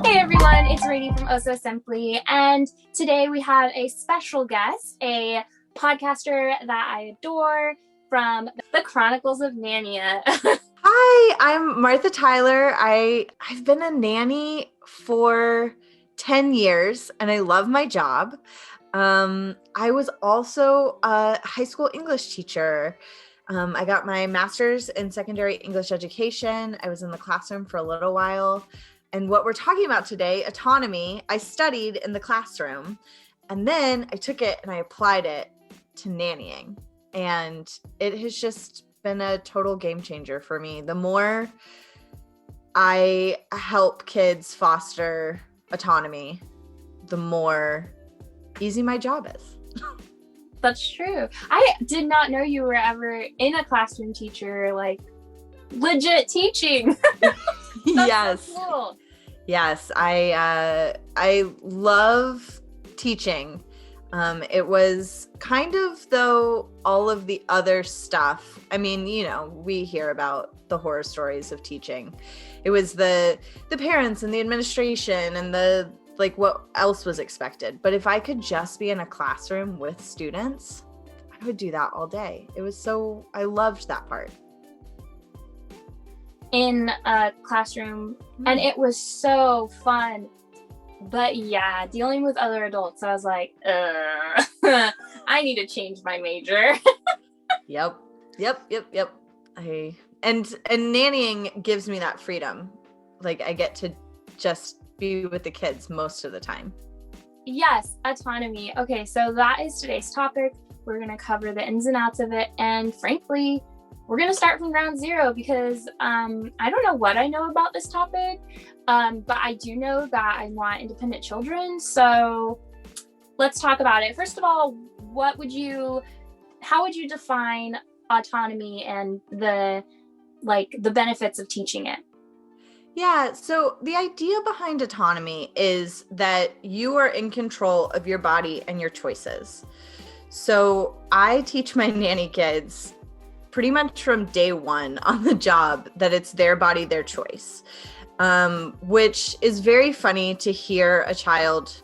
Hey everyone, it's Rainy from Oh So Simply, and today we have a special guest, a podcaster that I adore from the Chronicles of Nannya. Hi, I'm Martha Tyler. I've been a nanny for 10 years and I love my job. I was also a high school English teacher. I got my master's in secondary English education. I was in the classroom for a little while. And what we're talking about today, autonomy, I studied in the classroom and then I took it and I applied it to nannying. And it has just been a total game changer for me. The more I help kids foster autonomy, the more easy my job is. That's true. I did not know you were ever in a classroom teacher, like legit teaching. Yes. So cool. Yes, I love teaching. It was kind of, though, all of the other stuff. I mean, we hear about the horror stories of teaching. It was the parents and the administration and the what else was expected. But if I could just be in a classroom with students, I would do that all day. I loved that part. In a classroom, and it was so fun. But yeah, dealing with other adults, I was like, I need to change my major. Yep. And nannying gives me that freedom. Like, I get to just be with the kids most of the time. Yes, autonomy. Okay, so that is today's topic. We're going to cover the ins and outs of it. And frankly, we're going to start from ground zero because I don't know what I know about this topic, but I do know that I want independent children. So let's talk about it. First of all, how would you define autonomy and the benefits of teaching it? Yeah, so the idea behind autonomy is that you are in control of your body and your choices. So I teach my nanny kids pretty much from day one on the job that it's their body, their choice, which is very funny to hear a child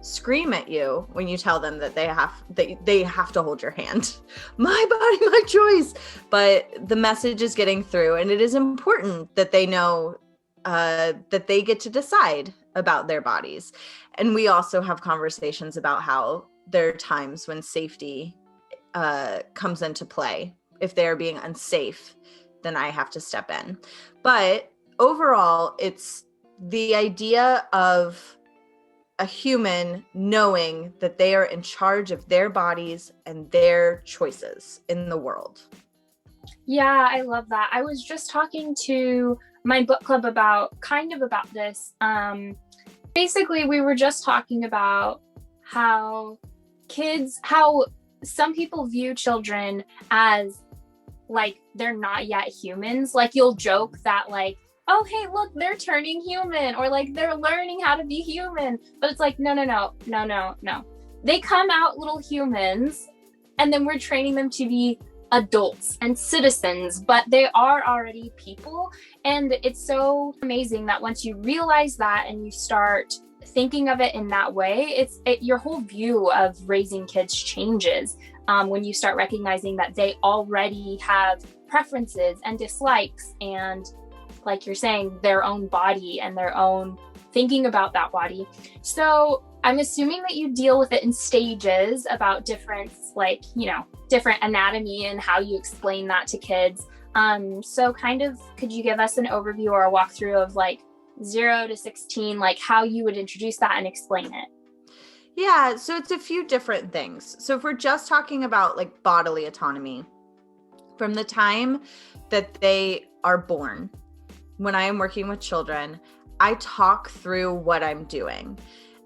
scream at you when you tell them that they have to hold your hand. My body, my choice. But the message is getting through, and it is important that they know that they get to decide about their bodies. And we also have conversations about how there are times when safety comes into play. If they're being unsafe, then I have to step in. But overall, it's the idea of a human knowing that they are in charge of their bodies and their choices in the world. Yeah, I love that. I was just talking to my book club about this. Basically, we were just talking about how some people view children as like they're not yet humans. Like, you'll joke that like, oh hey, look, they're turning human, or like they're learning how to be human. But it's like, no. They come out little humans, and then we're training them to be adults and citizens, but they are already people. And it's so amazing that once you realize that and you start thinking of it in that way, your whole view of raising kids changes when you start recognizing that they already have preferences and dislikes and, like you're saying, their own body and their own thinking about that body. So I'm assuming that you deal with it in stages about different anatomy and how you explain that to kids. So kind of, could you give us an overview or a walkthrough of like 0 to 16, like how you would introduce that and explain it? Yeah, so it's a few different things. So if we're just talking about like bodily autonomy, from the time that they are born, when I am working with children, I talk through what I'm doing.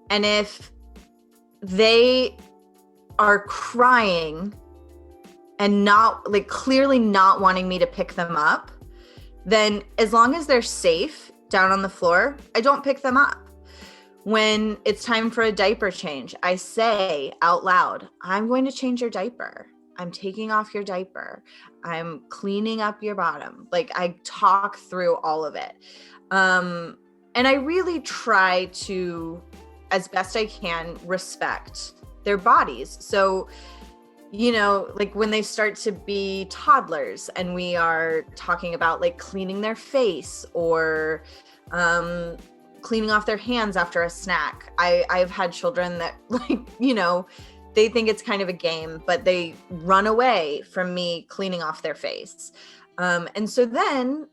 And if they are crying and not clearly not wanting me to pick them up, then as long as they're safe down on the floor, I don't pick them up. When it's time for a diaper change, I say out loud, I'm going to change your diaper. I'm taking off your diaper. I'm cleaning up your bottom. Like, I talk through all of it. And I really try to, as best I can, respect their bodies. So, you know, like when they start to be toddlers and we are talking about like cleaning their face or cleaning off their hands after a snack. I've had children that like, you know, they think it's kind of a game, but they run away from me cleaning off their face. And so then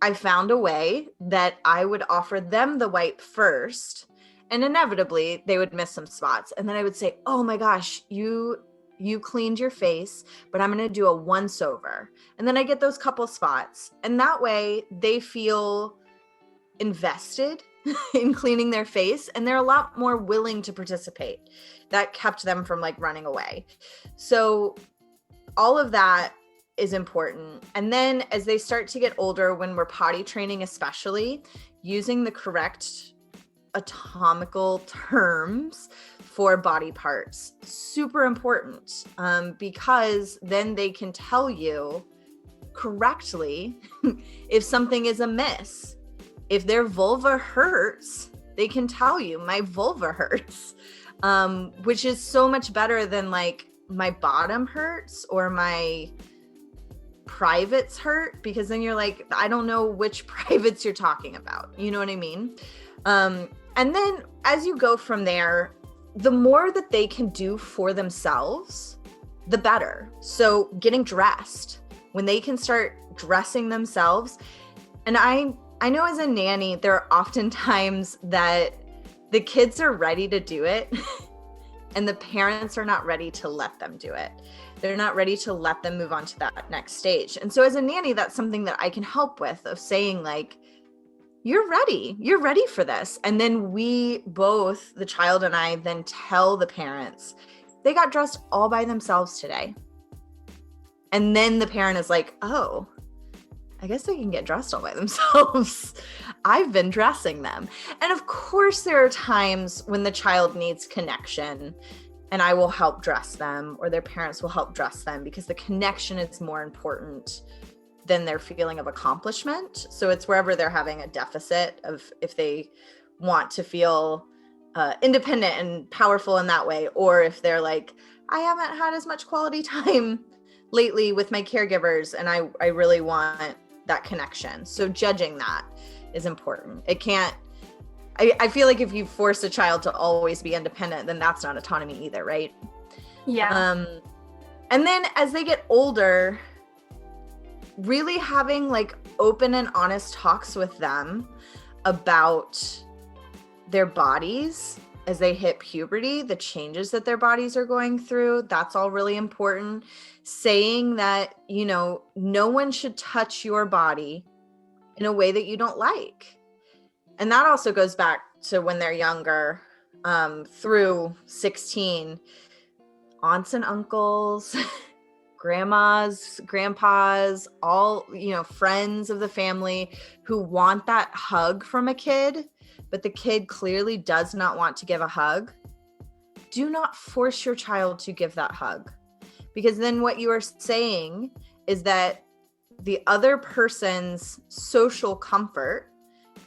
I found a way that I would offer them the wipe first, and inevitably they would miss some spots. And then I would say, oh my gosh, you cleaned your face, but I'm going to do a once over. And then I get those couple spots. And that way they feel invested in cleaning their face, and they're a lot more willing to participate. That kept them from like running away. So all of that is important. And then as they start to get older, when we're potty training, especially, using the correct anatomical terms for body parts, super important, because then they can tell you correctly if something is amiss. If their vulva hurts, they can tell you my vulva hurts, which is so much better than like my bottom hurts or my privates hurt, because then you're like, I don't know which privates you're talking about. You know what I mean? And then as you go from there, the more that they can do for themselves, the better. So getting dressed, when they can start dressing themselves. And I know as a nanny, there are often times that the kids are ready to do it and the parents are not ready to let them do it. They're not ready to let them move on to that next stage. And so as a nanny, that's something that I can help with, of saying like, you're ready for this. And then we both, the child and I, then tell the parents, they got dressed all by themselves today. And then the parent is like, oh, I guess they can get dressed all by themselves. I've been dressing them. And of course, there are times when the child needs connection and I will help dress them, or their parents will help dress them, because the connection is more important than their feeling of accomplishment. So it's wherever they're having a deficit of, if they want to feel independent and powerful in that way, or if they're like, I haven't had as much quality time lately with my caregivers and I really want that connection. So judging that is important. It can't, I feel like if you force a child to always be independent, then that's not autonomy either, right? Yeah. And then as they get older, really having like open and honest talks with them about their bodies as they hit puberty, the changes that their bodies are going through, that's all really important. Saying that, you know, no one should touch your body in a way that you don't like. And that also goes back to when they're younger, through 16, aunts and uncles, grandmas, grandpas, all, you know, friends of the family who want that hug from a kid, but the kid clearly does not want to give a hug. Do not force your child to give that hug, because then what you are saying is that the other person's social comfort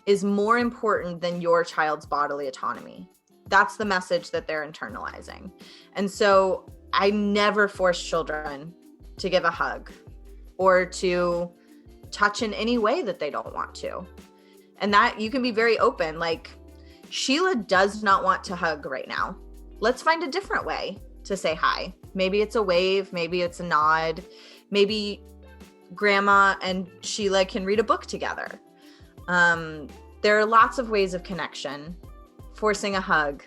is more important than your child's bodily autonomy. That's the message that they're internalizing. And so I never force children to give a hug or to touch in any way that they don't want to. And that you can be very open. Like, Sheila does not want to hug right now. Let's find a different way to say hi. Maybe it's a wave, maybe it's a nod, maybe grandma and Sheila can read a book together. There are lots of ways of connection. Forcing a hug,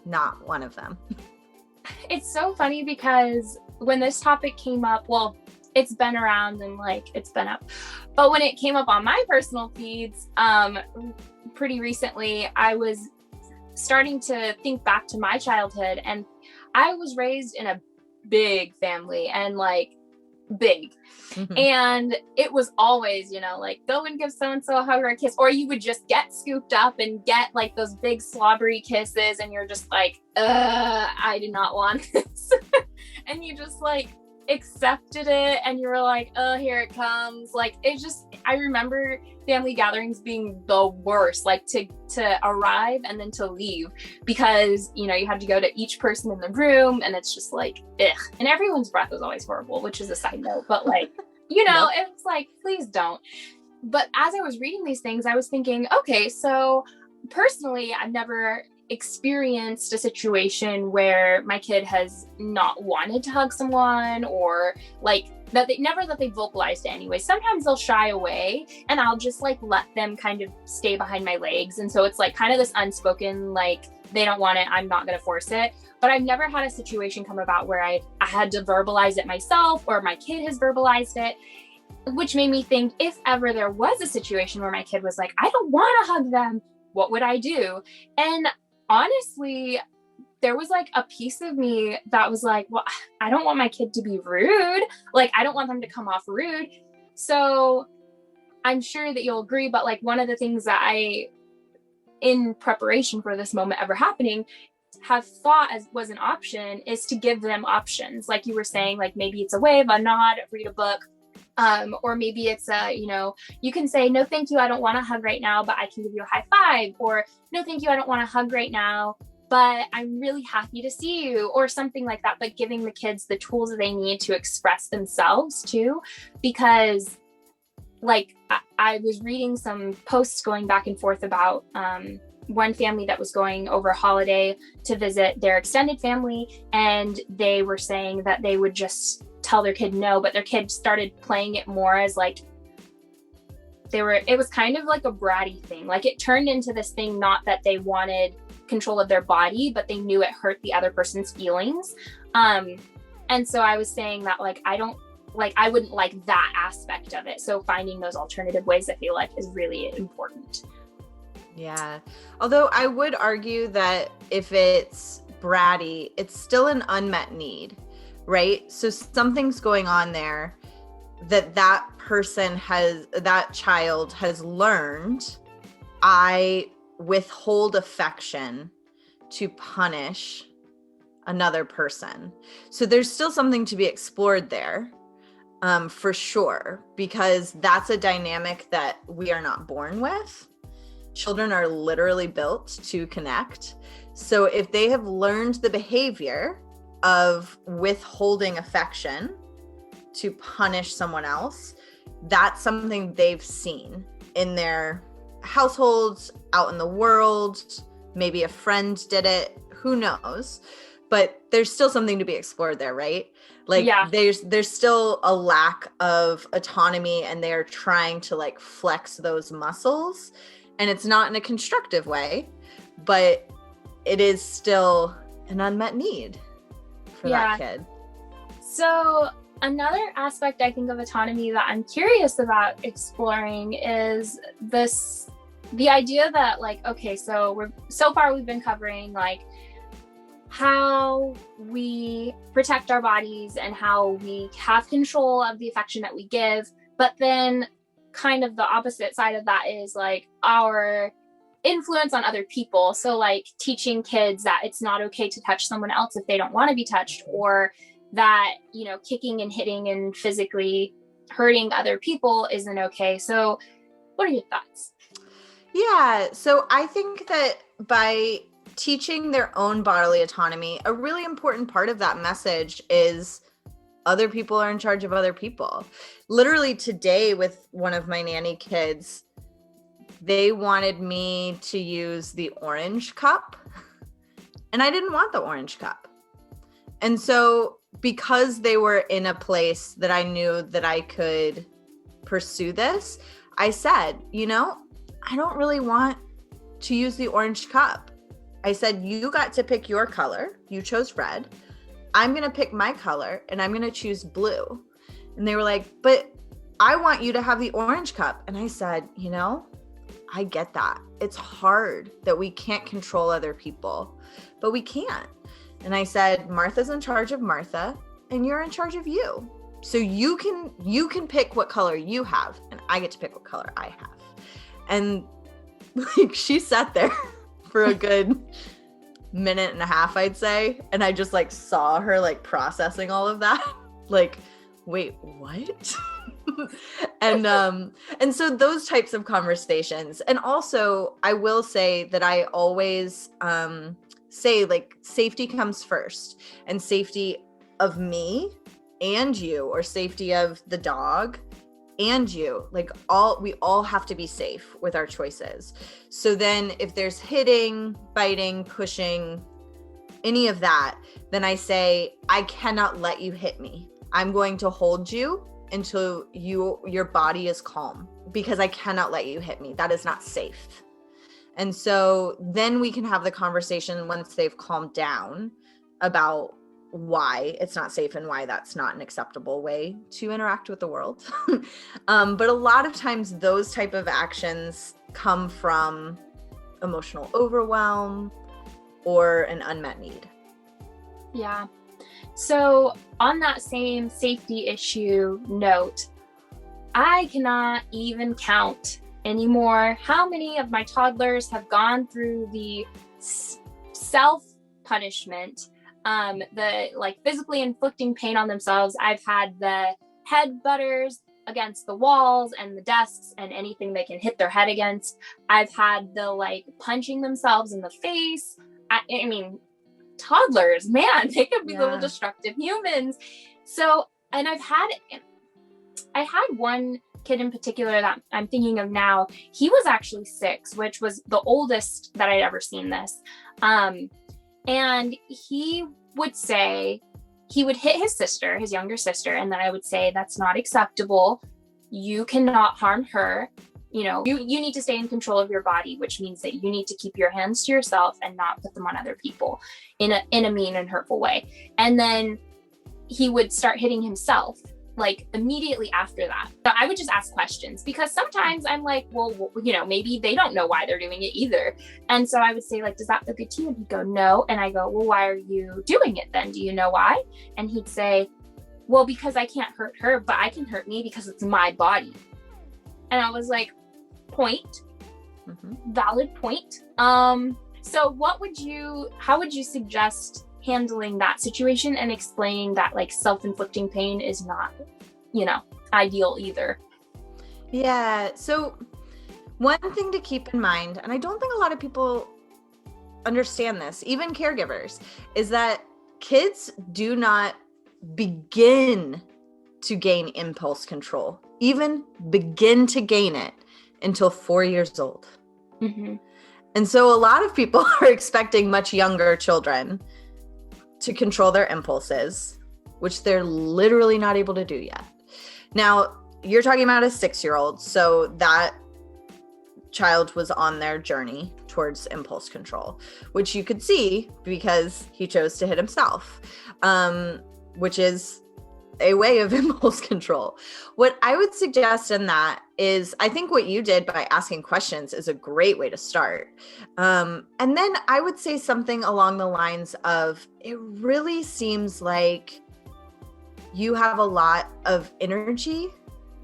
not one of them. It's so funny because when this topic came up, well, it's been around and like it's been up, but when it came up on my personal feeds, pretty recently, I was starting to think back to my childhood, and I was raised in a big family, and like big. Mm-hmm. And it was always, you know, like go and give so-and-so a hug or a kiss, or you would just get scooped up and get like those big slobbery kisses, and you're just like, I do not want this. And you just like accepted it and you were like, oh, here it comes. Like, it just, I remember family gatherings being the worst, like to arrive and then to leave, because, you know, you had to go to each person in the room and it's just like, ugh. And everyone's breath was always horrible, which is a side note, but like, you know, It was like, please don't. But as I was reading these things, I was thinking, okay, so personally, I've never experienced a situation where my kid has not wanted to hug someone, or like that they vocalized it anyway. Sometimes they'll shy away and I'll just like let them kind of stay behind my legs. And so it's like kind of this unspoken, like they don't want it, I'm not going to force it. But I've never had a situation come about where I had to verbalize it myself, or my kid has verbalized it, which made me think, if ever there was a situation where my kid was like, I don't want to hug them, what would I do? And honestly, there was like a piece of me that was like, well, I don't want my kid to be rude. Like, I don't want them to come off rude. So I'm sure that you'll agree, but like one of the things that I, in preparation for this moment ever happening, have thought as was an option is to give them options. Like you were saying, like maybe it's a wave, a nod, read a book. Or maybe it's you can say, no, thank you, I don't want to hug right now, but I can give you a high five. Or no, thank you, I don't want to hug right now, but I'm really happy to see you, or something like that. But giving the kids the tools that they need to express themselves too, because like I was reading some posts going back and forth about one family that was going over a holiday to visit their extended family, and they were saying that they would just tell their kid no, but their kid started playing it more as like it was kind of like a bratty thing. Like it turned into this thing, not that they wanted control of their body, but they knew it hurt the other person's feelings. And so I was saying that like I wouldn't like that aspect of it. So finding those alternative ways, I feel like, is really important. Yeah. Although I would argue that if it's bratty, it's still an unmet need, right? So something's going on there that child has learned. I withhold affection to punish another person. So there's still something to be explored there, for sure, because that's a dynamic that we are not born with. Children are literally built to connect. So if they have learned the behavior of withholding affection to punish someone else, that's something they've seen in their households, out in the world. Maybe a friend did it, who knows? But there's still something to be explored there, right? Like there's still a lack of autonomy, and they're trying to like flex those muscles. And it's not in a constructive way, but it is still an unmet need for that kid. So another aspect I think of autonomy that I'm curious about exploring is the idea that like, okay, so far we've been covering like how we protect our bodies and how we have control of the affection that we give, but then kind of the opposite side of that is like our influence on other people. So like teaching kids that it's not okay to touch someone else if they don't want to be touched, or that, you know, kicking and hitting and physically hurting other people isn't okay. So what are your thoughts? Yeah. So I think that by teaching their own bodily autonomy, a really important part of that message is other people are in charge of other people. Literally today with one of my nanny kids, they wanted me to use the orange cup, and I didn't want the orange cup. And so because they were in a place that I knew that I could pursue this, I said, you know, I don't really want to use the orange cup. I said, you got to pick your color. You chose red. I'm going to pick my color and I'm going to choose blue. And they were like, but I want you to have the orange cup. And I said, you know, I get that. It's hard that we can't control other people, but we can't. And I said, Martha's in charge of Martha and you're in charge of you. So you can pick what color you have and I get to pick what color I have. And like she sat there for a good minute and a half, I'd say. And I just like saw her like processing all of that. Like, wait, what? And so those types of conversations. And also I will say that I always say, like, safety comes first, and safety of me and you, or safety of the dog and you. Like, we all have to be safe with our choices. So then if there's hitting, biting, pushing, any of that, then I say, I cannot let you hit me. I'm going to hold you until your body is calm, because I cannot let you hit me. That is not safe. And so then we can have the conversation once they've calmed down about why it's not safe and why that's not an acceptable way to interact with the world. But a lot of times those type of actions come from emotional overwhelm or an unmet need. Yeah. So on that same safety issue note, I cannot even count anymore how many of my toddlers have gone through the self-punishment, the like physically inflicting pain on themselves. I've had the head butters against the walls and the desks and anything they can hit their head against. I've had the like punching themselves in the face. I mean, toddlers, man, they could be little destructive humans. So, and I had one kid in particular that I'm thinking of now. He was actually 6, which was the oldest that I'd ever seen this. And he would say, he would hit his sister, his younger sister, and then I would say, that's not acceptable. You cannot harm her. You know, you need to stay in control of your body, which means that you need to keep your hands to yourself and not put them on other people in a mean and hurtful way. And then he would start hitting himself like immediately after that. So I would just ask questions, because sometimes I'm like, well, you know, maybe they don't know why they're doing it either. And so I would say, like, does that feel good to you? And he'd go, no. And I go, well, why are you doing it then? Do you know why? And he'd say, well, because I can't hurt her, but I can hurt me because it's my body. And I was like, point, valid point. So how would you suggest handling that situation and explaining that like self-inflicting pain is not, you know, ideal either? Yeah. So one thing to keep in mind, and I don't think a lot of people understand this, even caregivers, is that kids do not begin to gain impulse control, even begin to gain it, until 4 years old. And so a lot of people are expecting much younger children to control their impulses, which they're literally not able to do yet. Now, you're talking about a 6-year-old, so that child was on their journey towards impulse control, which you could see because he chose to hit himself, which is a way of impulse control. What I would suggest in that is, I think what you did by asking questions is a great way to start. And then I would say something along the lines of, it really seems like you have a lot of energy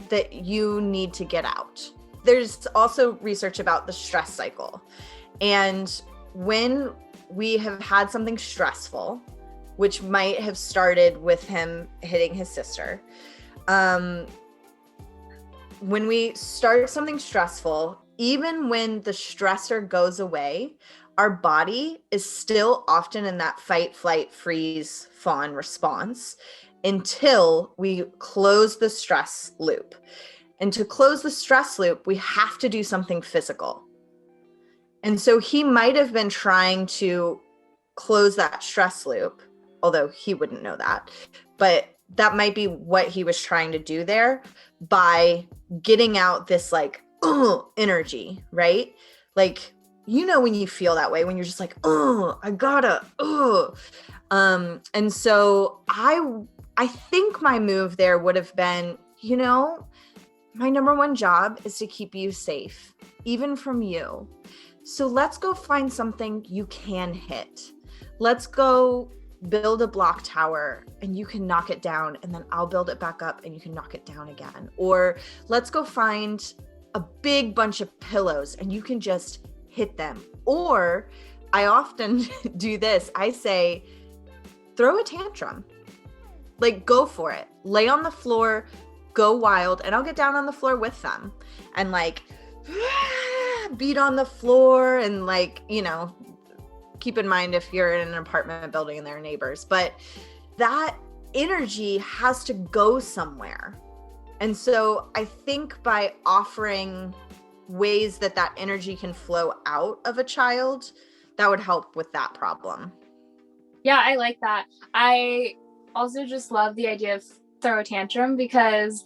that you need to get out. There's also research about the stress cycle. And when we have had something stressful, which might have started with him hitting his sister. When we start something stressful, even when the stressor goes away, our body is still often in that fight, flight, freeze, fawn response until we close the stress loop. And to close the stress loop, we have to do something physical. And so he might have been trying to close that stress loop, although he wouldn't know that, but that might be what he was trying to do there by getting out this like energy, right? Like, you know, when you feel that way, when you're just like, I gotta, and so I think my move there would have been, you know, my number one job is to keep you safe, even from you. So let's go find something you can hit. Let's go build a block tower and you can knock it down, and then I'll build it back up and you can knock it down again. Or let's go find a big bunch of pillows and you can just hit them. Or I often do this. I say, throw a tantrum. Like, go for it. Lay on the floor, go wild, and I'll get down on the floor with them and like beat on the floor and like, you know, keep in mind if you're in an apartment building and there are neighbors, but that energy has to go somewhere. And so I think by offering ways that that energy can flow out of a child, that would help with that problem. Yeah, I like that. I also just love the idea of throw a tantrum because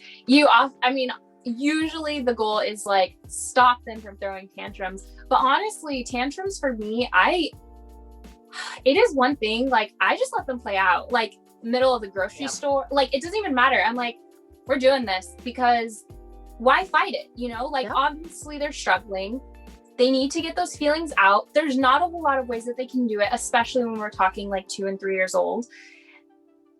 usually the goal is like stop them from throwing tantrums. But honestly, tantrums for me, it is one thing, like I just let them play out, like middle of the grocery store. Like it doesn't even matter. I'm like, we're doing this because why fight it? You know, like obviously they're struggling. They need to get those feelings out. There's not a whole lot of ways that they can do it, especially when we're talking like 2 and 3 years old.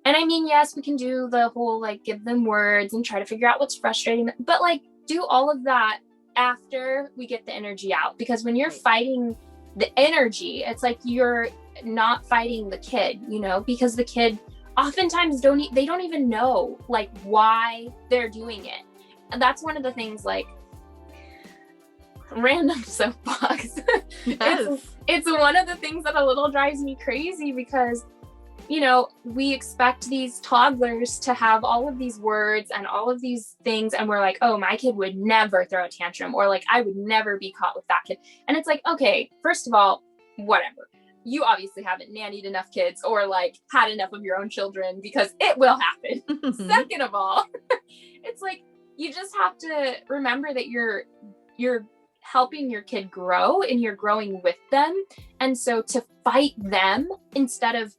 And I mean, yes, we can do the whole like give them words and try to figure out what's frustrating them, but like do all of that after we get the energy out. Because when you're fighting the energy, it's like you're not fighting the kid, you know, because the kid oftentimes don't even know like why they're doing it. And that's one of the things, like random soapbox. Yes. It's one of the things that a little drives me crazy because, you know, we expect these toddlers to have all of these words and all of these things. And we're like, oh, my kid would never throw a tantrum, or like, I would never be caught with that kid. And it's like, okay, first of all, whatever. You obviously haven't nannied enough kids or like had enough of your own children because it will happen. Second of all, it's like, you just have to remember that you're helping your kid grow and you're growing with them. And so to fight them instead of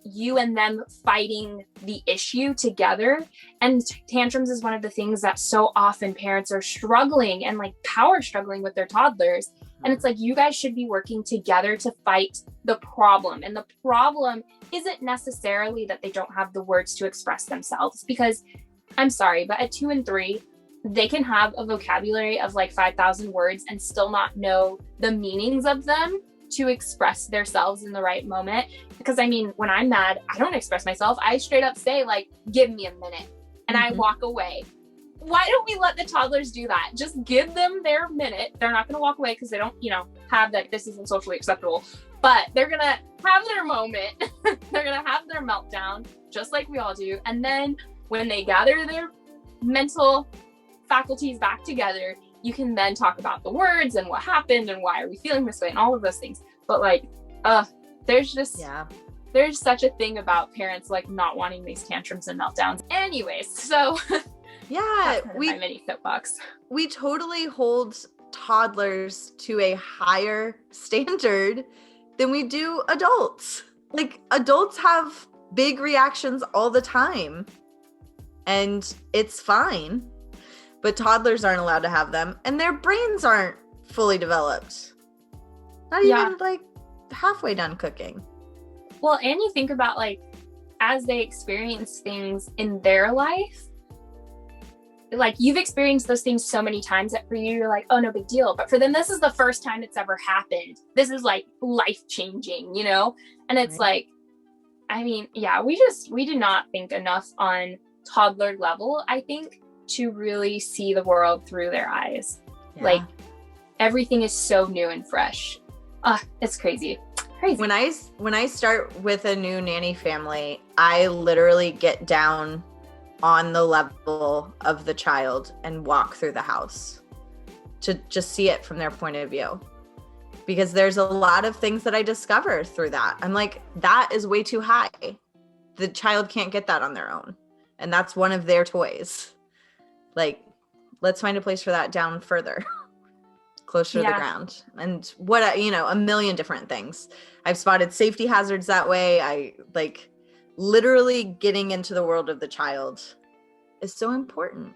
you and them fighting the issue together. And tantrums is one of the things that so often parents are struggling and like power struggling with their toddlers. And it's like, you guys should be working together to fight the problem. And the problem isn't necessarily that they don't have the words to express themselves, because I'm sorry, but at 2 and 3, they can have a vocabulary of like 5,000 words and still not know the meanings of them to express themselves in the right moment. Because I mean, when I'm mad, I don't express myself. I straight up say like, give me a minute, and I walk away. Why don't we let the toddlers do that? Just give them their minute. They're not going to walk away because they don't, you know, have that. This isn't socially acceptable, but they're going to have their moment. They're going to have their meltdown just like we all do. And then when they gather their mental faculties back together, you can then talk about the words and what happened and why are we feeling this way and all of those things. But like, there's such a thing about parents like not wanting these tantrums and meltdowns. Anyways, so yeah, my mini soapbox. We totally hold toddlers to a higher standard than we do adults. Like adults have big reactions all the time and it's fine. But toddlers aren't allowed to have them, and their brains aren't fully developed. Not even like halfway done cooking. Well, and you think about like, as they experience things in their life, like you've experienced those things so many times that for you, you're like, oh, no big deal. But for them, this is the first time it's ever happened. This is like life-changing, you know? And it's like, I mean, yeah, we do not think enough on toddler level, I think, to really see the world through their eyes. Like everything is so new and fresh. It's crazy. When I start with a new nanny family, I literally get down on the level of the child and walk through the house to just see it from their point of view. Because there's a lot of things that I discover through that. I'm like, that is way too high. The child can't get that on their own. And that's one of their toys. Like, let's find a place for that down further, closer to the ground. And what, you know, a million different things. I've spotted safety hazards that way. I like literally getting into the world of the child is so important.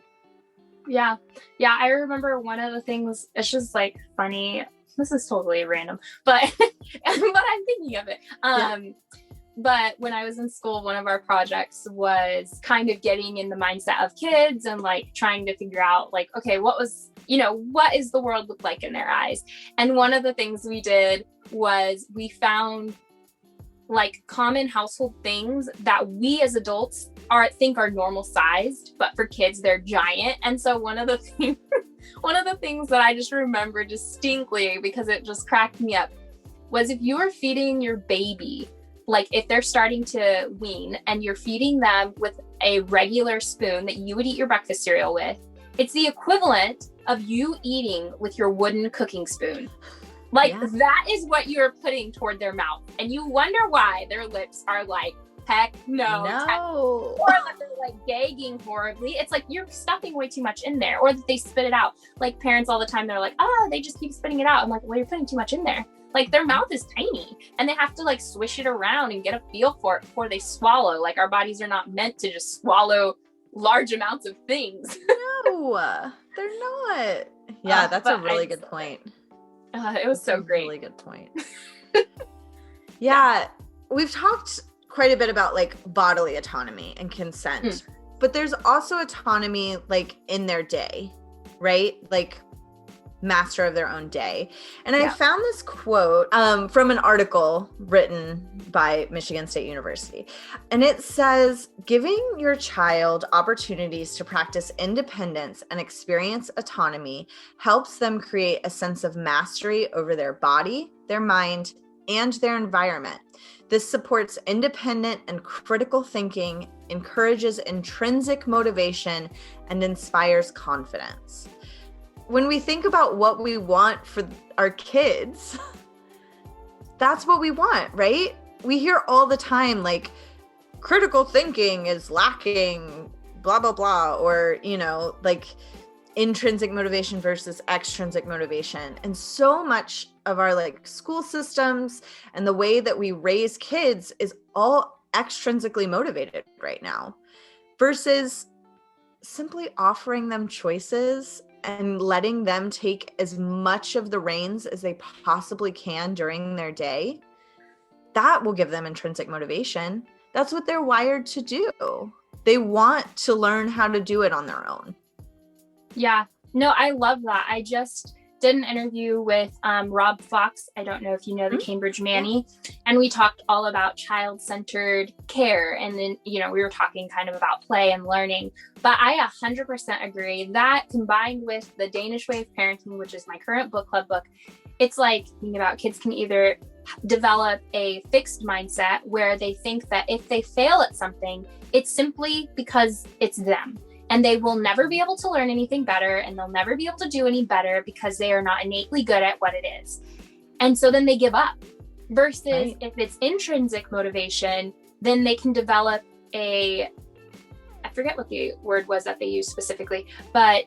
Yeah. Yeah. I remember one of the things, it's just like funny. This is totally random, but, but I'm thinking of it. But when I was in school, one of our projects was kind of getting in the mindset of kids and like trying to figure out like, okay, what is the world look like in their eyes? And one of the things we did was we found like common household things that we as adults are normal sized, but for kids they're giant. And so one of the things that I just remember distinctly, because it just cracked me up, was if you were feeding your baby, like if they're starting to wean and you're feeding them with a regular spoon that you would eat your breakfast cereal with, it's the equivalent of you eating with your wooden cooking spoon. Like that is what you're putting toward their mouth. And you wonder why their lips are like, heck no. Or that they're like gagging horribly. It's like you're stuffing way too much in there, or that they spit it out. Like parents all the time, they're like, oh, they just keep spitting it out. I'm like, well, you're putting too much in there. Like their mouth is tiny and they have to like swish it around and get a feel for it before they swallow. Like our bodies are not meant to just swallow large amounts of things. No, they're not. Yeah, that's a really good point. It was so great. Really good point. Yeah, we've talked quite a bit about like bodily autonomy and consent, but there's also autonomy like in their day, right? Like master of their own day. And I found this quote from an article written by Michigan State University. And it says, giving your child opportunities to practice independence and experience autonomy helps them create a sense of mastery over their body, their mind, and their environment. This supports independent and critical thinking, encourages intrinsic motivation, and inspires confidence. When we think about what we want for our kids, that's what we want, right? We hear all the time, like, critical thinking is lacking, blah, blah, blah, or, you know, like intrinsic motivation versus extrinsic motivation. And so much of our like school systems and the way that we raise kids is all extrinsically motivated right now versus simply offering them choices and letting them take as much of the reins as they possibly can during their day. That will give them intrinsic motivation. That's what they're wired to do. They want to learn how to do it on their own. Yeah, no, I love that. I just did an interview with Rob Fox. I don't know if you know the Cambridge Nanny. And we talked all about child-centered care. And then, you know, we were talking kind of about play and learning. But I 100% agree that combined with the Danish way of parenting, which is my current book club book, it's like thinking about kids can either develop a fixed mindset where they think that if they fail at something, it's simply because it's them. And they will never be able to learn anything better, and they'll never be able to do any better because they are not innately good at what it is. And so then they give up. Versus if it's intrinsic motivation, then they can develop I forget what the word was that they used specifically, but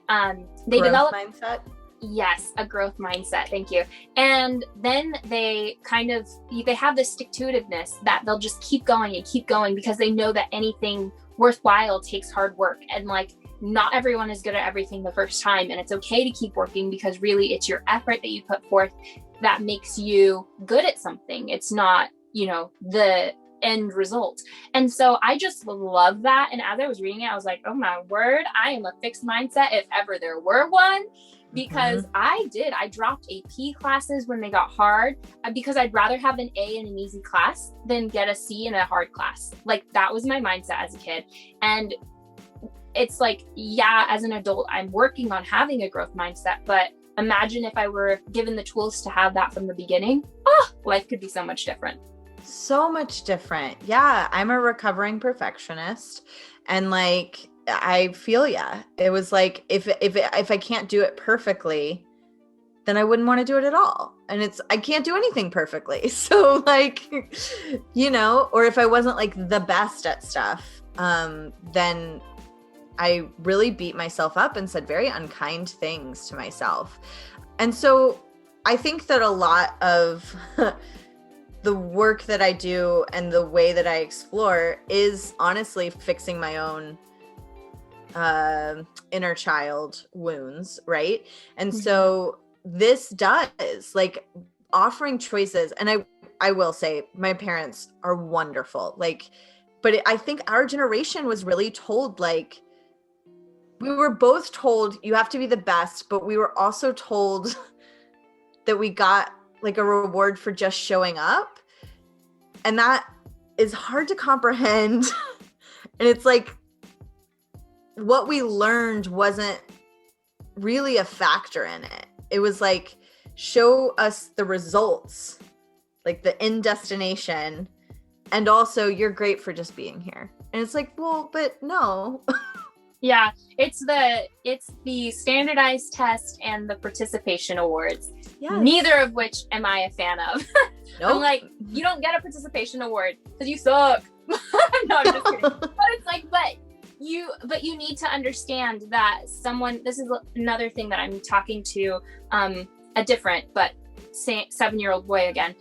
they develop mindset. Yes, a growth mindset. Thank you. And then they have this stick-to-itiveness that they'll just keep going because they know that anything worthwhile takes hard work, and like not everyone is good at everything the first time, and it's okay to keep working because really it's your effort that you put forth that makes you good at something. It's not, you know, the end result. And so I just love that. And as I was reading it, I was like, oh my word, I am a fixed mindset if ever there were one. Because I dropped AP classes when they got hard because I'd rather have an A in an easy class than get a C in a hard class. Like that was my mindset as a kid. And it's like, yeah, as an adult, I'm working on having a growth mindset, but imagine if I were given the tools to have that from the beginning. Life could be so much different. So much different. Yeah, I'm a recovering perfectionist, and like, I feel it was like if I can't do it perfectly, then I wouldn't want to do it at all. And I can't do anything perfectly. So like, you know, or if I wasn't like the best at stuff, then I really beat myself up and said very unkind things to myself. And so I think that a lot of the work that I do and the way that I explore is honestly fixing my own inner child wounds, right? And so this does like offering choices. And I will say my parents are wonderful. Like, but I think our generation was really told, like, we were both told you have to be the best, but we were also told that we got like a reward for just showing up. And that is hard to comprehend And it's like, what we learned wasn't really a factor in it. It was like, show us the results, like the end destination. And also, you're great for just being here. And it's like, well, but no. Yeah, it's the standardized test and the participation awards. Yes. Neither of which am I a fan of. Nope. I'm like, you don't get a participation award because you suck. No, I'm just kidding. But it's like, but you need to understand that this is another thing that I'm talking to a different but 7-year-old boy again.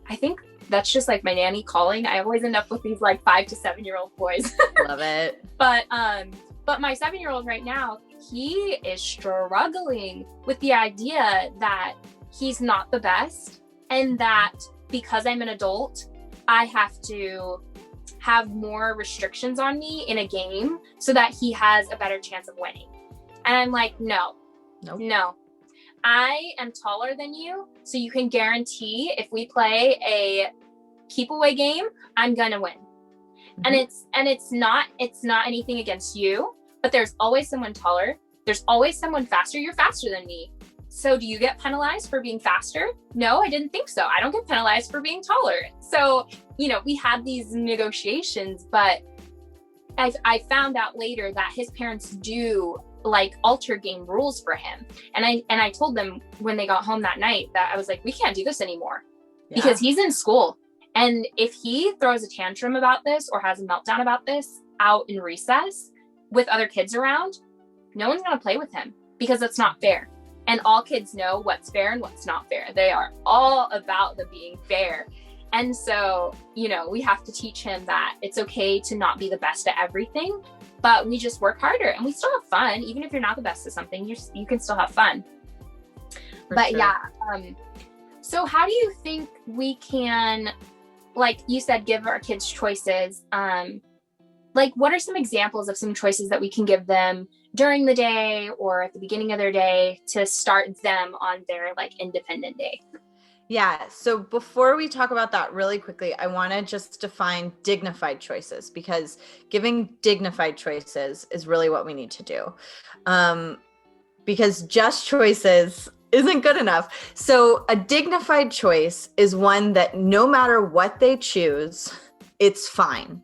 I think that's just like my nanny calling. I always end up with these like 5 to 7-year-old boys. Love it. But my 7-year-old right now, he is struggling with the idea that he's not the best and that because I'm an adult, I have to have more restrictions on me in a game so that he has a better chance of winning. And I'm like, no. I am taller than you, so you can guarantee if we play a keep away game, I'm gonna win. Mm-hmm. And it's not anything against you, but there's always someone taller. There's always someone faster. You're faster than me. So do you get penalized for being faster? No, I didn't think so. I don't get penalized for being taller. So, we had these negotiations, but I found out later that his parents do like alter game rules for him. And I told them when they got home that night that I was like, we can't do this anymore because he's in school. And if he throws a tantrum about this or has a meltdown about this out in recess with other kids around, no one's going to play with him because that's not fair. And all kids know what's fair and what's not fair. They are all about the being fair. And so, we have to teach him that it's okay to not be the best at everything, but we just work harder and we still have fun. Even if you're not the best at something, you can still have fun. But sure. Yeah. So how do you think we can, like you said, give our kids choices? Like, what are some examples of some choices that we can give them during the day or at the beginning of their day to start them on their like independent day? Yeah. So before we talk about that really quickly, I want to just define dignified choices because giving dignified choices is really what we need to do. Because just choices isn't good enough. So a dignified choice is one that no matter what they choose, it's fine.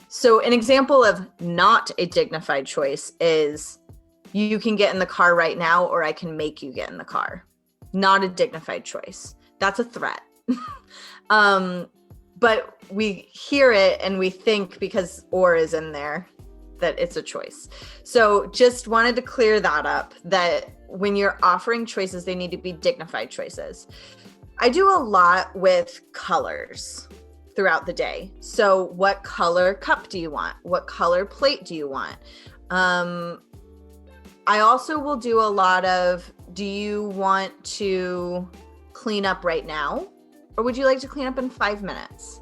So an example of not a dignified choice is you can get in the car right now, or I can make you get in the car. Not a dignified choice. That's a threat. But we hear it and we think because or is in there that it's a choice. So just wanted to clear that up, that when you're offering choices, they need to be dignified choices. I do a lot with colors throughout the day. So what color cup do you want? What color plate do you want? I also will do a lot of, do you want to clean up right now? Or would you like to clean up in 5 minutes?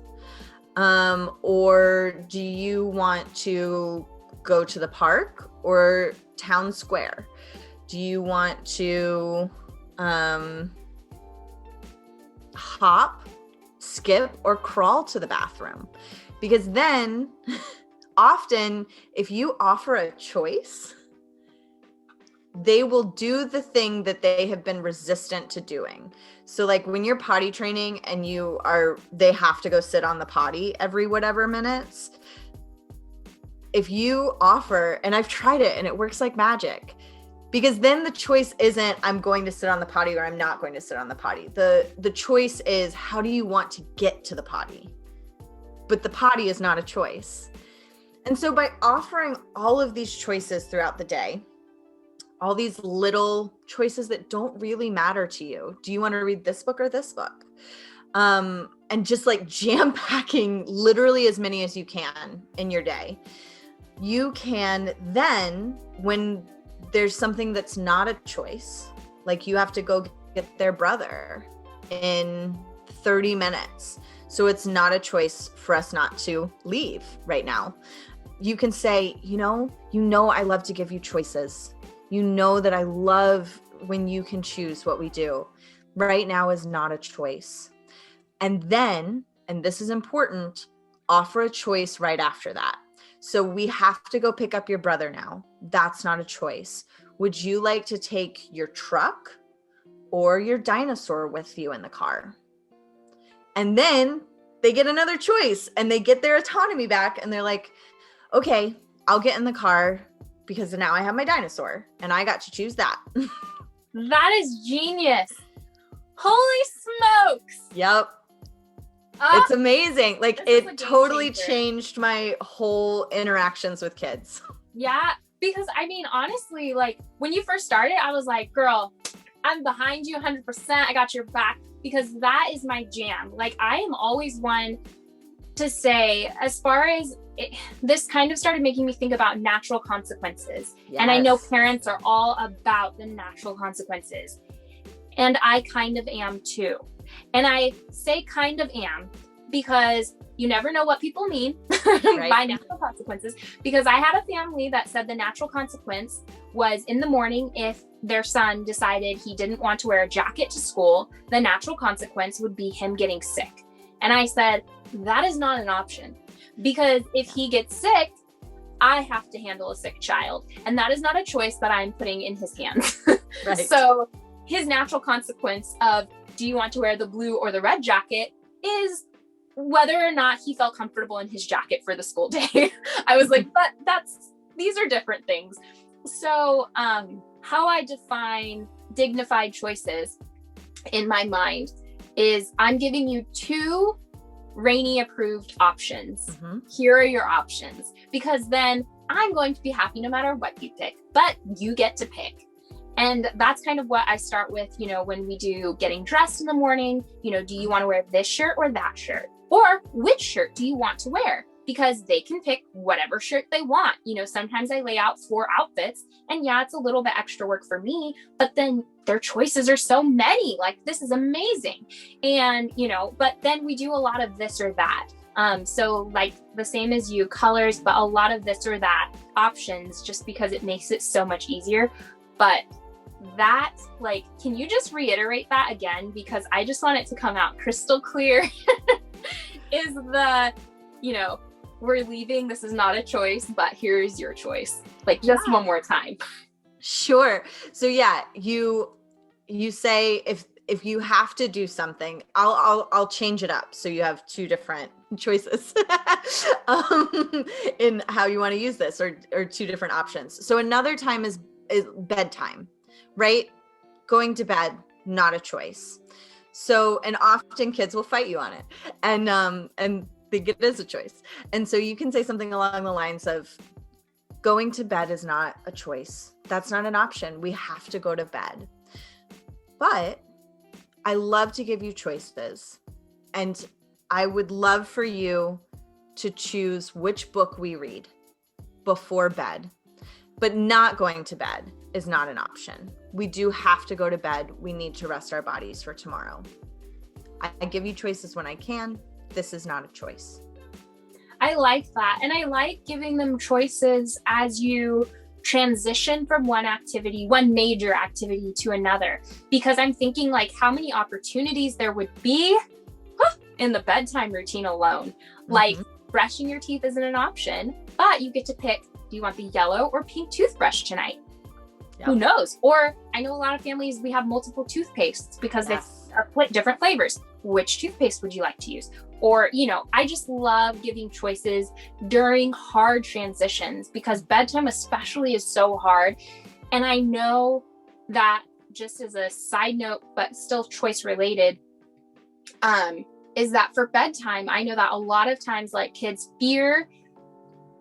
Or do you want to go to the park or town square? Do you want to hop, skip, or crawl to the bathroom? Because then often if you offer a choice, they will do the thing that they have been resistant to doing. So like when you're potty training and they have to go sit on the potty every whatever minutes. If you offer, and I've tried it and it works like magic, because then the choice isn't I'm going to sit on the potty or I'm not going to sit on the potty. The choice is how do you want to get to the potty? But the potty is not a choice. And so by offering all of these choices throughout the day, all these little choices that don't really matter to you. Do you want to read this book or this book? And just like jam packing literally as many as you can in your day. You can then, when there's something that's not a choice, like you have to go get their brother in 30 minutes. So it's not a choice for us not to leave right now. You can say, you know, I love to give you choices. You know that I love when you can choose what we do. Right now is not a choice. And then, and this is important, offer a choice right after that. So we have to go pick up your brother now. That's not a choice. Would you like to take your truck or your dinosaur with you in the car? And then they get another choice and they get their autonomy back and they're like, okay, I'll get in the car because now I have my dinosaur and I got to choose that. That is genius. Holy smokes. Yep. It's amazing. Like it totally changer. changed my whole interactions with kids. Yeah, because I mean, honestly, like when you first started, I was like, girl, I'm behind you 100%. I got your back, because that is my jam. Like I am always one to say, as far as this kind of started making me think about natural consequences. Yes. And I know parents are all about the natural consequences. And I kind of am too. And I say kind of am because you never know what people mean by natural consequences. Because I had a family that said the natural consequence was in the morning, if their son decided he didn't want to wear a jacket to school, the natural consequence would be him getting sick. And I said, that is not an option, because if he gets sick, I have to handle a sick child. And that is not a choice that I'm putting in his hands. Right. So his natural consequence of, do you want to wear the blue or the red jacket, is whether or not he felt comfortable in his jacket for the school day. I was like, but these are different things. So how I define dignified choices in my mind is I'm giving you 2 Rainey approved options. Mm-hmm. Here are your options, because then I'm going to be happy no matter what you pick, but you get to pick. And that's kind of what I start with, when we do getting dressed in the morning, do you want to wear this shirt or that shirt? Or which shirt do you want to wear? Because they can pick whatever shirt they want. Sometimes I lay out 4 outfits, and yeah, it's a little bit extra work for me, but then their choices are so many. Like, this is amazing. And, but then we do a lot of this or that. So like the same as you, colors, but a lot of this or that options, just because it makes it so much easier. But that, like, can you just reiterate that again? Because I just want it to come out crystal clear. Is the, we're leaving, this is not a choice, but here's your choice. Like, just one more time. Sure. So yeah, you say if you have to do something, I'll change it up. So you have 2 different choices in how you want to use this, or 2 different options. So another time is bedtime, right? Going to bed, not a choice. So, and often kids will fight you on it, and think it is a choice. And so you can say something along the lines of, going to bed is not a choice. That's not an option. We have to go to bed. But I love to give you choices. And I would love for you to choose which book we read before bed. But not going to bed is not an option. We do have to go to bed. We need to rest our bodies for tomorrow. I give you choices when I can. This is not a choice. I like that. And I like giving them choices as you transition from one major activity to another, because I'm thinking, like, how many opportunities there would be in the bedtime routine alone. Mm-hmm. Like, brushing your teeth isn't an option, but you get to pick, do you want the yellow or pink toothbrush tonight? Yep. Who knows? Or I know a lot of families, we have multiple toothpastes because they are different flavors. Which toothpaste would you like to use? Or, I just love giving choices during hard transitions, because bedtime especially is so hard. And I know that, just as a side note, but still choice related, is that for bedtime, I know that a lot of times, like, kids fear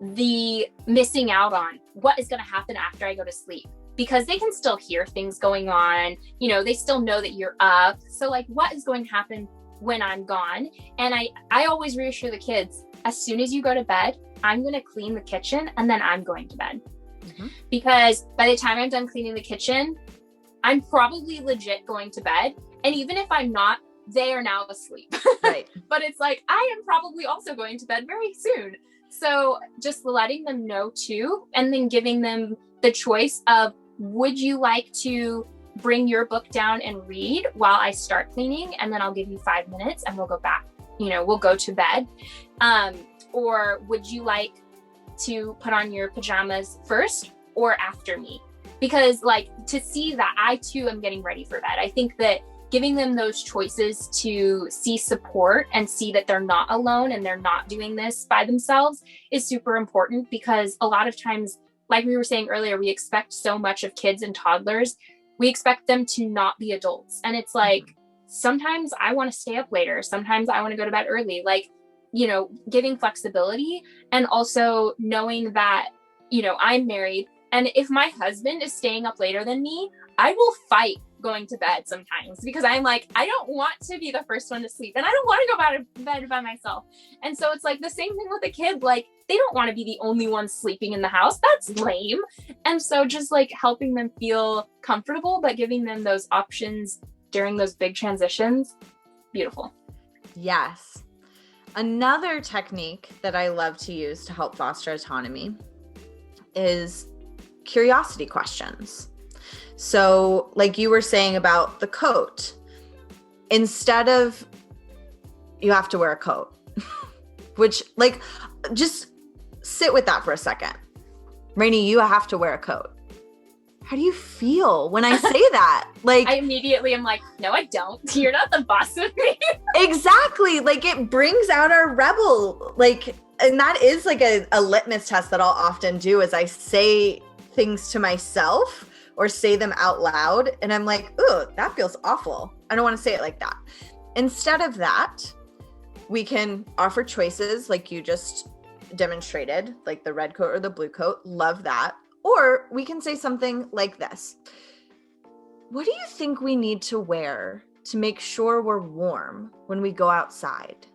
the missing out on what is going to happen after I go to sleep, because they can still hear things going on. They still know that you're up. So, like, what is going to happen when I'm gone? And I always reassure the kids, as soon as you go to bed, I'm going to clean the kitchen and then I'm going to bed. Mm-hmm. Because by the time I'm done cleaning the kitchen, I'm probably legit going to bed. And even if I'm not, they are now asleep. Right. But it's like, I am probably also going to bed very soon. So just letting them know too, and then giving them the choice of, would you like to bring your book down and read while I start cleaning? And then I'll give you 5 minutes and we'll go back we'll go to bed? Or would you like to put on your pajamas first or after me? Because like, to see that I too am getting ready for bed. I think that giving them those choices to see support and see that they're not alone and they're not doing this by themselves is super important, because a lot of times, like we were saying earlier, we expect so much of kids and toddlers. We expect them to not be adults. And it's like, sometimes I want to stay up later. Sometimes I want to go to bed early. Like, giving flexibility, and also knowing that, I'm married. And if my husband is staying up later than me, I will fight going to bed sometimes, because I'm like, I don't want to be the first one to sleep, and I don't want to go to bed by myself. And so it's like the same thing with a kid. Like, they don't want to be the only one sleeping in the house. That's lame. And so just like helping them feel comfortable, but giving them those options during those big transitions. Beautiful. Yes. Another technique that I love to use to help foster autonomy is curiosity questions. So like you were saying about the coat, instead of you have to wear a coat, which like, just sit with that for a second. Rainey, you have to wear a coat. How do you feel when I say that? Like, I immediately am like, no, I don't. You're not the boss of me. Exactly. Like, it brings out our rebel. Like, and that is like a litmus test that I'll often do, is I say things to myself or say them out loud. And I'm like, ooh, that feels awful. I don't want to say it like that. Instead of that, we can offer choices like you just demonstrated, like the red coat or the blue coat. Love that. Or we can say something like this. What do you think we need to wear to make sure we're warm when we go outside?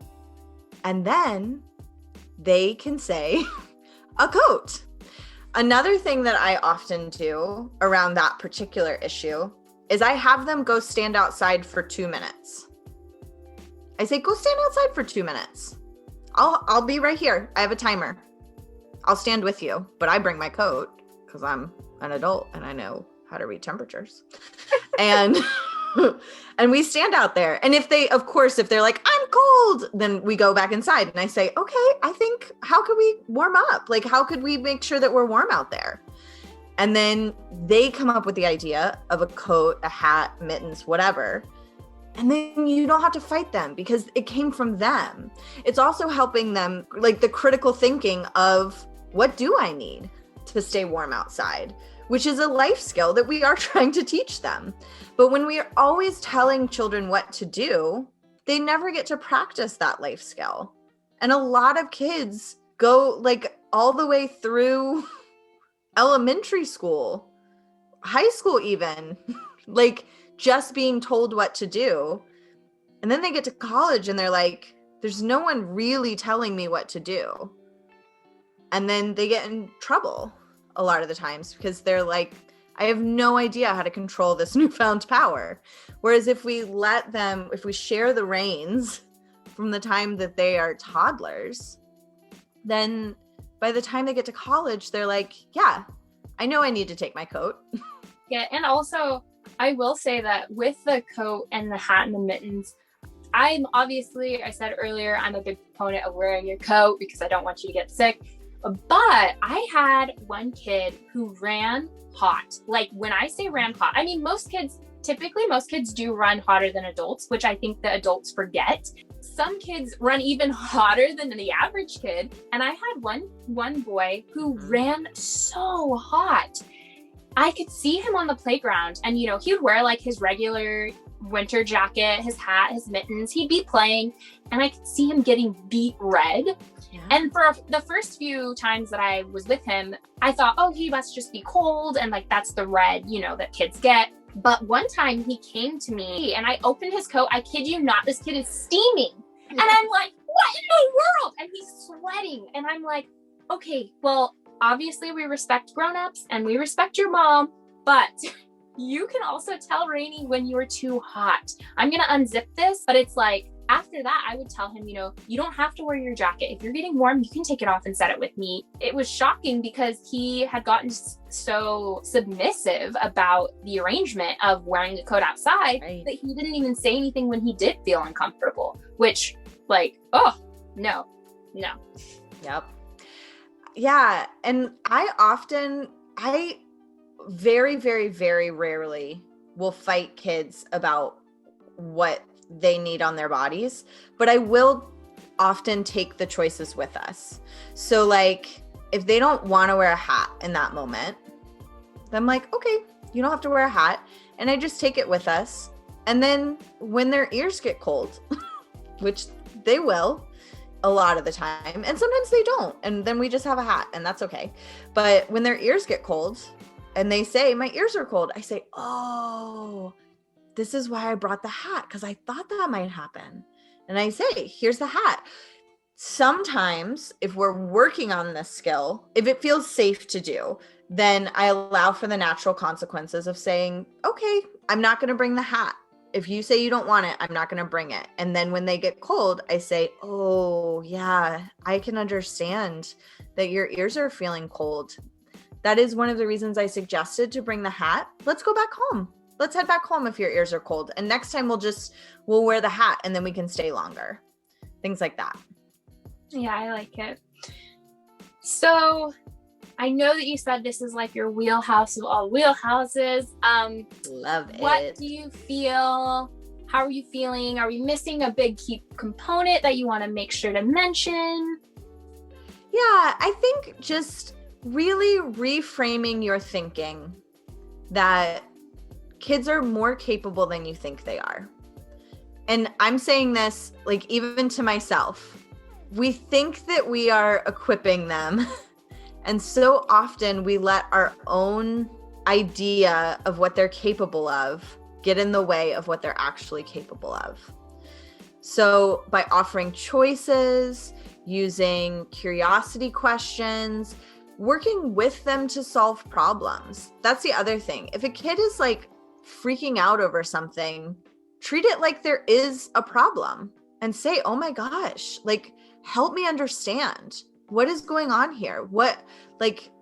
And then they can say a coat. Another thing that I often do around that particular issue is I have them go stand outside for 2 minutes. I say, go stand outside for 2 minutes. I'll be right here. I have a timer. I'll stand with you, but I bring my coat because I'm an adult and I know how to read temperatures. And and we stand out there. And if they're like, I'm cold, then we go back inside and I say, okay, I think, how could we warm up? Like, how could we make sure that we're warm out there? And then they come up with the idea of a coat, a hat, mittens, whatever. And then you don't have to fight them because it came from them. It's also helping them, like, the critical thinking of, what do I need to stay warm outside? Which is a life skill that we are trying to teach them. But when we are always telling children what to do, they never get to practice that life skill. And a lot of kids go like all the way through elementary school, high school even, like just being told what to do. And then they get to college and they're like, there's no one really telling me what to do. And then they get in trouble a lot of the times because they're like, I have no idea how to control this newfound power. Whereas if we share the reins from the time that they are toddlers, then by the time they get to college, they're like, yeah, I know I need to take my coat. Yeah. And also I will say that with the coat and the hat and the mittens, I said earlier, I'm a big proponent of wearing your coat because I don't want you to get sick. But I had one kid who ran hot. Like, when I say ran hot, I mean, most kids do run hotter than adults, which I think the adults forget. Some kids run even hotter than the average kid. And I had one boy who ran so hot. I could see him on the playground and, he would wear like his regular winter jacket, his hat, his mittens. He'd be playing and I could see him getting beet red. Yeah. And for the first few times that I was with him, I thought, oh, he must just be cold. And like, that's the red, that kids get. But one time he came to me and I opened his coat. I kid you not, this kid is steaming. And I'm like, what in the world? And he's sweating. And I'm like, okay, well, obviously we respect grownups and we respect your mom, but you can also tell Rainey when you're too hot. I'm going to unzip this, but it's like, after that, I would tell him, you don't have to wear your jacket. If you're getting warm, you can take it off and set it with me. It was shocking because he had gotten so submissive about the arrangement of wearing the coat outside that he didn't even say anything when he did feel uncomfortable, which Like, oh, no. Yep. Yeah. And I very, very, very rarely will fight kids about what they need on their bodies, but I will often take the choices with us. So like, if they don't want to wear a hat in that moment, then I'm like, okay, you don't have to wear a hat. And I just take it with us. And then when their ears get cold, which they will a lot of the time, and sometimes they don't, and then we just have a hat, and that's okay. But when their ears get cold and they say, my ears are cold, I say, oh, this is why I brought the hat, because I thought that might happen. And I say, here's the hat. Sometimes if we're working on this skill, if it feels safe to do, then I allow for the natural consequences of saying, okay, I'm not going to bring the hat. If you say you don't want it, I'm not going to bring it. And then when they get cold, I say, oh yeah, I can understand that your ears are feeling cold. That is one of the reasons I suggested to bring the hat. Let's go back home. Let's head back home if your ears are cold. And next time we'll wear the hat and then we can stay longer. Things like that. Yeah, I like it. So I know that you said this is like your wheelhouse of all wheelhouses. Love it. What do you feel? How are you feeling? Are we missing a big key component that you want to make sure to mention? Yeah, I think just really reframing your thinking that kids are more capable than you think they are. And I'm saying this like even to myself. We think that we are equipping them. And so often we let our own idea of what they're capable of get in the way of what they're actually capable of. So by offering choices, using curiosity questions, working with them to solve problems. That's the other thing. If a kid is like freaking out over something, treat it like there is a problem and say, oh my gosh, like, help me understand. What is going on here?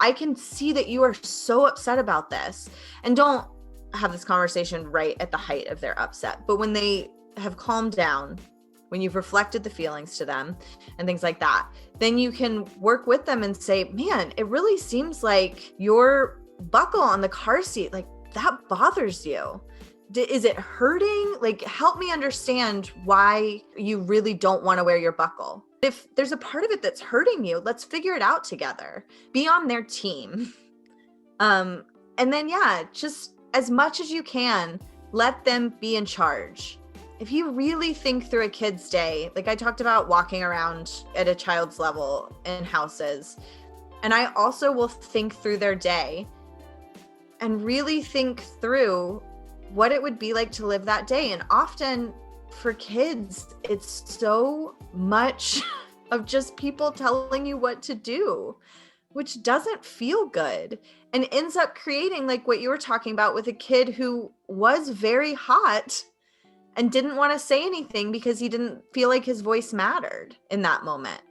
I can see that you are so upset about this. And don't have this conversation right at the height of their upset. But when they have calmed down, when you've reflected the feelings to them and things like that, then you can work with them and say, man, it really seems like your buckle on the car seat, like that bothers you. Is it hurting? Like, help me understand why you really don't want to wear your buckle. If there's a part of it that's hurting you, let's figure it out together. Be on their team. And then, yeah, just as much as you can, let them be in charge. If you really think through a kid's day, like I talked about walking around at a child's level in houses, and I also will think through their day and really think through what it would be like to live that day. And often for kids, it's so much of just people telling you what to do, which doesn't feel good and ends up creating like what you were talking about with a kid who was very hot and didn't want to say anything because he didn't feel like his voice mattered in that moment.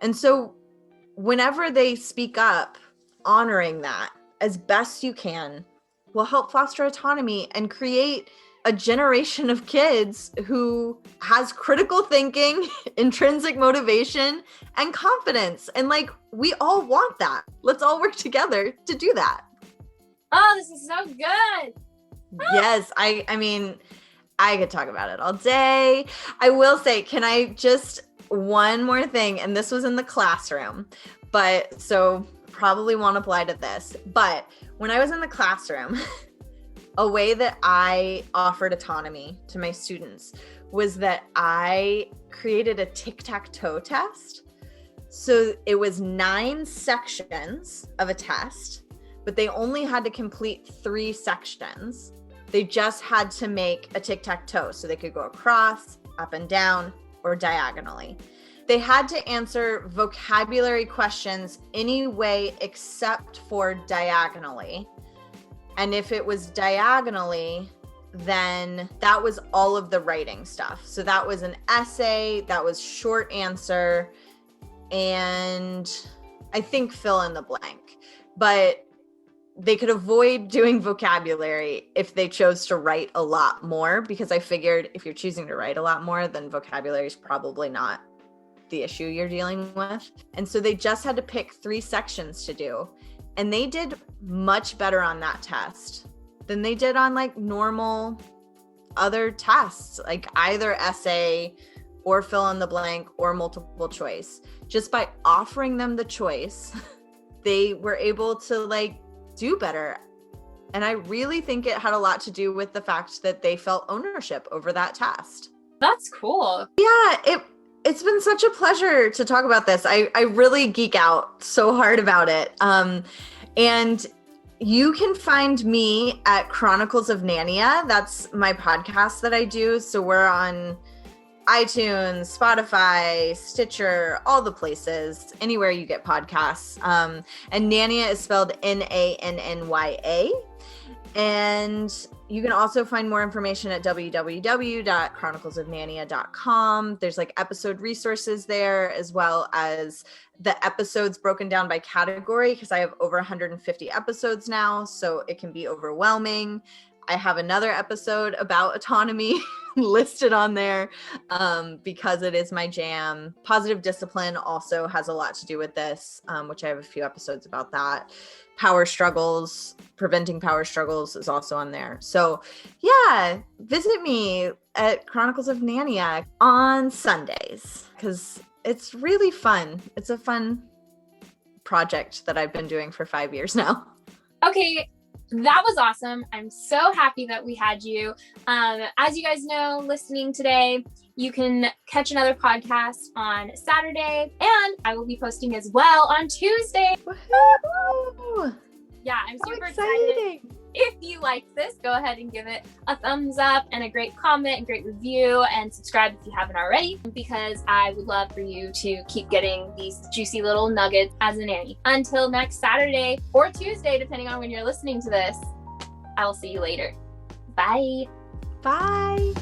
And so whenever they speak up, honoring that as best you can will help foster autonomy and create a generation of kids who has critical thinking, intrinsic motivation, and confidence. And like, we all want that. Let's all work together to do that. Oh, this is so good. Yes. I mean, I could talk about it all day. I will say, can I just one more thing? And this was in the classroom, but so probably won't apply to this, but when I was in the classroom, a way that I offered autonomy to my students was that I created a tic-tac-toe test. So it was 9 sections of a test, but they only had to complete 3 sections. They just had to make a tic-tac-toe. So they could go across, up and down, or diagonally. They had to answer vocabulary questions any way except for diagonally. And if it was diagonally, then that was all of the writing stuff. So that was an essay, that was short answer, and I think fill in the blank. But they could avoid doing vocabulary if they chose to write a lot more, because I figured if you're choosing to write a lot more, then vocabulary is probably not the issue you're dealing with. And so they just had to pick 3 sections to do. And they did much better on that test than they did on like normal other tests, like either essay or fill in the blank or multiple choice. Just by offering them the choice, they were able to like do better. And I really think it had a lot to do with the fact that they felt ownership over that test. That's cool. Yeah, it's been such a pleasure to talk about this. I really geek out so hard about it. And you can find me at Chronicles of Nannya. That's my podcast that I do. So we're on iTunes, Spotify, Stitcher, all the places, anywhere you get podcasts. And Nannya is spelled Nannya. And you can also find more information at www.chroniclesofnannya.com. There's like episode resources there, as well as the episodes broken down by category, because I have over 150 episodes now, so it can be overwhelming. I have another episode about autonomy listed on there because it is my jam. Positive discipline also has a lot to do with this, which I have a few episodes about that. Power struggles, preventing power struggles is also on there. So yeah, visit me at Chronicles of Nannya on Sundays because it's really fun. It's a fun project that I've been doing for 5 years now. Okay. That was awesome. I'm so happy that we had you. As you guys know, listening today, you can catch another podcast on Saturday, and I will be posting as well on Tuesday. Woohoo! Yeah, I'm super excited. If you like this, go ahead and give it a thumbs up and a great comment and great review, and subscribe if you haven't already, because I would love for you to keep getting these juicy little nuggets as a nanny. Until next Saturday or Tuesday, depending on when you're listening to this, I will see you later. Bye. Bye.